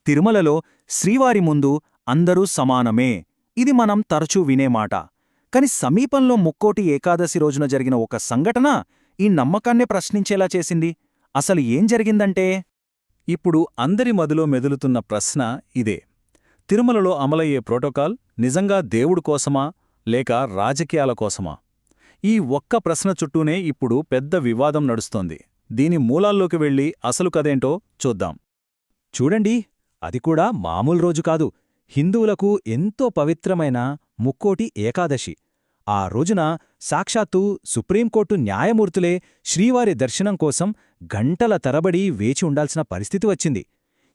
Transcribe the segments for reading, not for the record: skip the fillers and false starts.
తిరుమలలో శ్రీవారి ముందు అందరూ సమానమే, ఇది మనం తరచూ వినే మాట. కాని సమీపంలో ముక్కోటి ఏకాదశి రోజున జరిగిన ఒక సంఘటన ఈ నమ్మకాన్నే ప్రశ్నించేలా చేసింది. అసలు ఏం జరిగిందంటే, ఇప్పుడు అందరి మదిలో మెదులుతున్న ప్రశ్న ఇదే. తిరుమలలో అమలయ్యే ప్రోటోకాల్ నిజంగా దేవుడు కోసమా లేక రాజకీయాల కోసమా? ఈ ఒక్క ప్రశ్న చుట్టూనే ఇప్పుడు పెద్ద వివాదం నడుస్తోంది. దీని మూలాల్లోకి వెళ్ళి అసలు కదేంటో చూద్దాం. చూడండి, అది కూడా మామూలు రోజు కాదు. హిందువులకు ఎంతో పవిత్రమైన ముక్కోటి ఏకాదశి. ఆ రోజున సాక్షాత్తు సుప్రీంకోర్టు న్యాయమూర్తులే శ్రీవారి దర్శనం కోసం గంటల తరబడి వేచి ఉండాల్సిన పరిస్థితి వచ్చింది.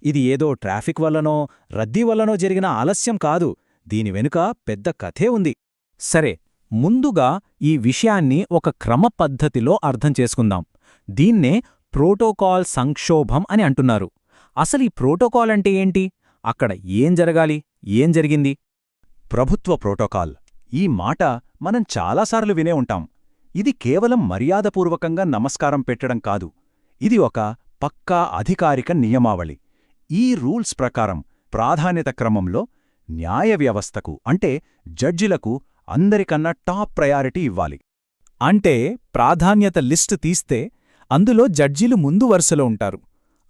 ఇది ఏదో ట్రాఫిక్ వల్లనో రద్దీ వల్లనో జరిగిన ఆలస్యం కాదు. దీని వెనుక పెద్ద కథే ఉంది. సరే, ముందుగా ఈ విషయాన్ని ఒక క్రమపద్ధతిలో అర్థం చేసుకుందాం. దీన్నే ప్రోటోకాల్ సంక్షోభం అని అంటున్నారు. అసలీ ప్రోటోకాల్ అంటే ఏంటి? అక్కడ ఏం జరగాలి, ఏం జరిగింది? ప్రభుత్వ ప్రోటోకాల్, ఈ మాట మనం చాలాసార్లు వినే ఉంటాం. ఇది కేవలం మర్యాదపూర్వకంగా నమస్కారం పెట్టడం కాదు. ఇది ఒక పక్కా అధికారిక నియమావళి. ఈ రూల్స్ ప్రకారం ప్రాధాన్యత క్రమంలో న్యాయ వ్యవస్థకు, అంటే జడ్జిలకు అందరికన్నా టాప్ ప్రయారిటీ ఇవ్వాలి. అంటే ప్రాధాన్యత లిస్టు తీస్తే అందులో జడ్జీలు ముందు వరుసలో ఉంటారు.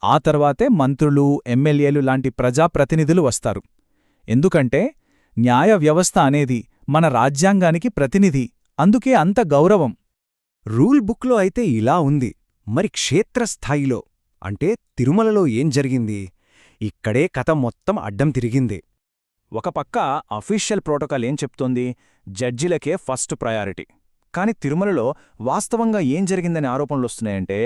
ఆ తర్వాతే మంత్రులు, ఎమ్మెల్యేలు లాంటి ప్రజాప్రతినిధులు వస్తారు. ఎందుకంటే న్యాయ వ్యవస్థ అనేది మన రాజ్యాంగానికి ప్రతినిధి. అందుకే అంత గౌరవం. రూల్ బుక్లో అయితే ఇలా ఉంది. మరి క్షేత్రస్థాయిలో అంటే తిరుమలలో ఏం జరిగింది? ఇక్కడే కథ మొత్తం అడ్డం తిరిగింది. ఒక పక్క అఫీషియల్ ప్రోటోకాల్ ఏం చెప్తోంది? జడ్జిలకే ఫస్ట్ ప్రయారిటీ. కాని తిరుమలలో వాస్తవంగా ఏం జరిగిందనే ఆరోపణలొస్తున్నాయంటే,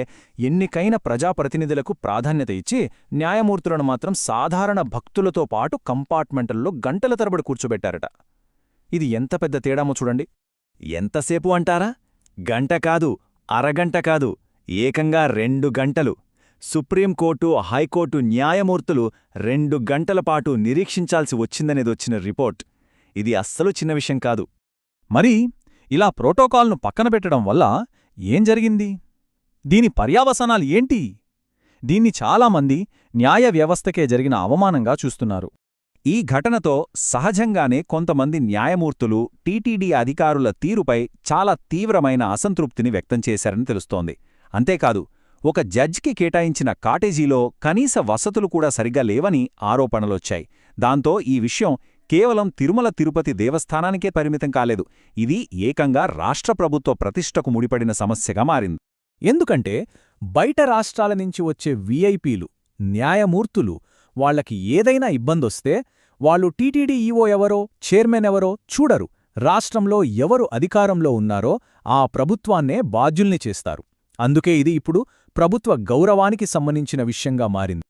ఎన్నికైన ప్రజాప్రతినిధులకు ప్రాధాన్యత ఇచ్చి న్యాయమూర్తులను మాత్రం సాధారణ భక్తులతో పాటు కంపార్ట్మెంట్లలో గంటల తరబడి కూర్చోబెట్టారట. ఇది ఎంత పెద్ద తేడామో చూడండి. ఎంతసేపు అంటారా? గంట కాదు, అరగంట కాదు, ఏకంగా 2 గంటలు. సుప్రీంకోర్టు, హైకోర్టు న్యాయమూర్తులు 2 గంటల పాటు నిరీక్షించాల్సి వచ్చిందనేదొచ్చిన రిపోర్ట్. ఇది అస్సలు చిన్న విషయం కాదు. మరి ఇలా ప్రోటోకాల్ను పక్కన పెట్టడం వల్ల ఏం జరిగింది? దీని పర్యావసానాలు ఏంటి? దీన్ని చాలామంది న్యాయ వ్యవస్థకే జరిగిన అవమానంగా చూస్తున్నారు. ఈ ఘటనతో సహజంగానే కొంతమంది న్యాయమూర్తులు టీటీడీ అధికారుల తీరుపై చాలా తీవ్రమైన అసంతృప్తిని వ్యక్తం చేశారని తెలుస్తోంది. అంతేకాదు, ఒక జడ్జికి కేటాయించిన కాటేజీలో కనీస వసతులు కూడా సరిగ్గా లేవని ఆరోపణలొచ్చాయి. దాంతో ఈ విషయం కేవలం తిరుమల తిరుపతి దేవస్థానానికే పరిమితం కాలేదు. ఇది ఏకంగా రాష్ట్ర ప్రభుత్వ ప్రతిష్టకు ముడిపడిన సమస్యగా మారింది. ఎందుకంటే బయట రాష్ట్రాల నుంచి వచ్చే వీఐపీలు, న్యాయమూర్తులు, వాళ్లకి ఏదైనా ఇబ్బందొస్తే వాళ్ళు టీటీడీ ఈవో ఎవరో, చైర్మన్ ఎవరో చూడరు. రాష్ట్రంలో ఎవరు అధికారంలో ఉన్నారో ఆ ప్రభుత్వాన్నే బాధ్యుల్ని చేస్తారు. అందుకే ఇది ఇప్పుడు ప్రభుత్వ గౌరవానికి సంబంధించిన విషయంగా మారింది.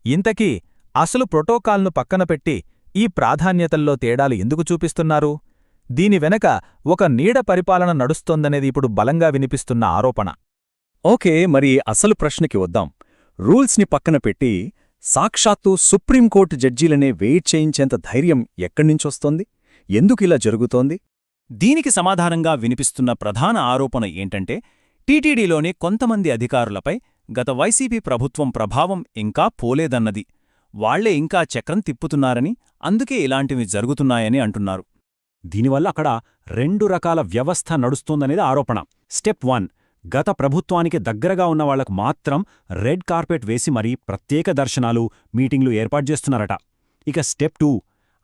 ఇంతకీ అసలు ప్రోటోకాల్ను పక్కనపెట్టి ఈ ప్రాధాన్యతల్లో తేడాలు ఎందుకు చూపిస్తున్నారు? దీని వెనక ఒక నీడ పరిపాలన నడుస్తోందనేది ఇప్పుడు బలంగా వినిపిస్తున్న ఆరోపణ. ఓకే, మరి అసలు ప్రశ్నకి వద్దాం. రూల్స్ని పక్కన పెట్టి సాక్షాత్తు సుప్రీంకోర్టు జడ్జీలనే వెయిట్ చేయించేంత ధైర్యం ఎక్కడ్నించొస్తోంది? ఎందుకిలా జరుగుతోంది? దీనికి సమాధానంగా వినిపిస్తున్న ప్రధాన ఆరోపణ ఏంటంటే, టీటీడీలోని కొంతమంది అధికారులపై గత వైసీపీ ప్రభుత్వం ప్రభావం ఇంకా పోలేదన్నది. వాళ్లే ఇంకా చక్రం తిప్పుతున్నారని, అందుకే ఇలాంటివి జరుగుతున్నాయని అంటున్నారు. దీనివల్ల అక్కడ 2 రకాల వ్యవస్థ నడుస్తోందనేది ఆరోపణ. స్టెప్ 1, గత ప్రభుత్వానికి దగ్గరగా ఉన్నవాళ్లకు మాత్రం రెడ్ కార్పెట్ వేసి మరీ ప్రత్యేక దర్శనాలు, మీటింగ్లు ఏర్పాటు చేస్తున్నారట. ఇక స్టెప్ 2,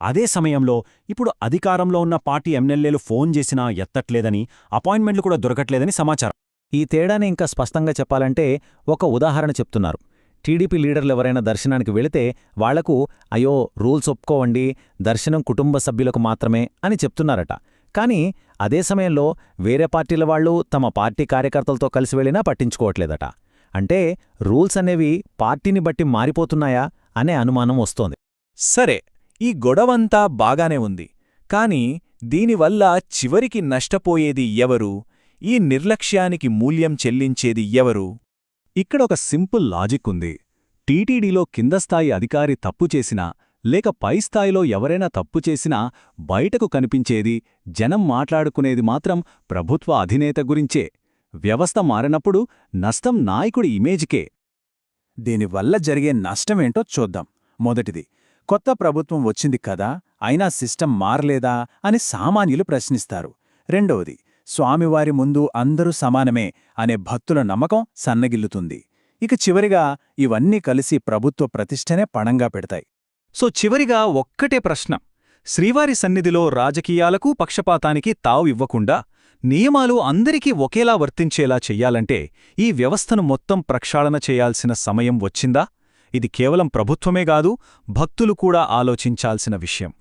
అదే సమయంలో ఇప్పుడు అధికారంలో ఉన్న పార్టీ ఎమ్మెల్యేలు ఫోన్ చేసినా ఎత్తట్లేదని, అపాయింట్మెంట్లు కూడా దొరకట్లేదని సమాచారం. ఈ తేడాని ఇంకా స్పష్టంగా చెప్పాలంటే ఒక ఉదాహరణ చెప్తున్నారు. టీడీపీ లీడర్లెవరైనా దర్శనానికి వెళితే వాళ్లకు అయ్యో రూల్స్ ఒప్పుకోవండి, దర్శనం కుటుంబ సభ్యులకు మాత్రమే అని చెప్తున్నారట. కానీ అదే సమయంలో వేరే పార్టీల వాళ్లు తమ పార్టీ కార్యకర్తలతో కలిసి వెళ్ళినా పట్టించుకోవట్లేదట. అంటే రూల్స్ అనేవి పార్టీని బట్టి మారిపోతున్నాయా అనే అనుమానం వస్తోంది. సరే, ఈ గొడవంతా బాగానే ఉంది. కాని దీనివల్ల చివరికి నష్టపోయేది ఎవరు? ఈ నిర్లక్ష్యానికి మూల్యం చెల్లించేది ఎవరు? ఇక్కడ ఒక సింపుల్ లాజిక్ ఉంది. టీటీడీలో కిందస్థాయి అధికారి తప్పు చేసినా, లేక పై స్థాయిలో ఎవరైనా తప్పు చేసినా బయటకు కనిపించేది, జనం మాట్లాడుకునేది మాత్రం ప్రభుత్వ అధినేత గురించే. వ్యవస్థ మారినప్పుడు నష్టం నాయకుడి ఇమేజ్కే. దీనివల్ల జరిగే నష్టమేంటో చూద్దాం. మొదటిది, కొత్త ప్రభుత్వం వచ్చింది కదా, అయినా సిస్టమ్ మారలేదా అని సామాన్యులు ప్రశ్నిస్తారు. రెండవది, స్వామివారి ముందు అందరూ సమానమే అనే భక్తుల నమ్మకం సన్నగిల్లుతుంది. ఇక చివరిగా ఇవన్నీ కలిసి ప్రభుత్వ ప్రతిష్టనే పణంగా పెడతాయి. సో చివరిగా ఒక్కటే ప్రశ్న. శ్రీవారి సన్నిధిలో రాజకీయాలకు పక్షపాతానికి తావు ఇవ్వకుండా నియమాలు అందరికీ ఒకేలా వర్తించేలా చెయ్యాలంటే ఈ వ్యవస్థను మొత్తం ప్రక్షాళన చేయాల్సిన సమయం వచ్చిందా? ఇది కేవలం ప్రభుత్వమే కాదు, భక్తులు కూడా ఆలోచించాల్సిన విషయం.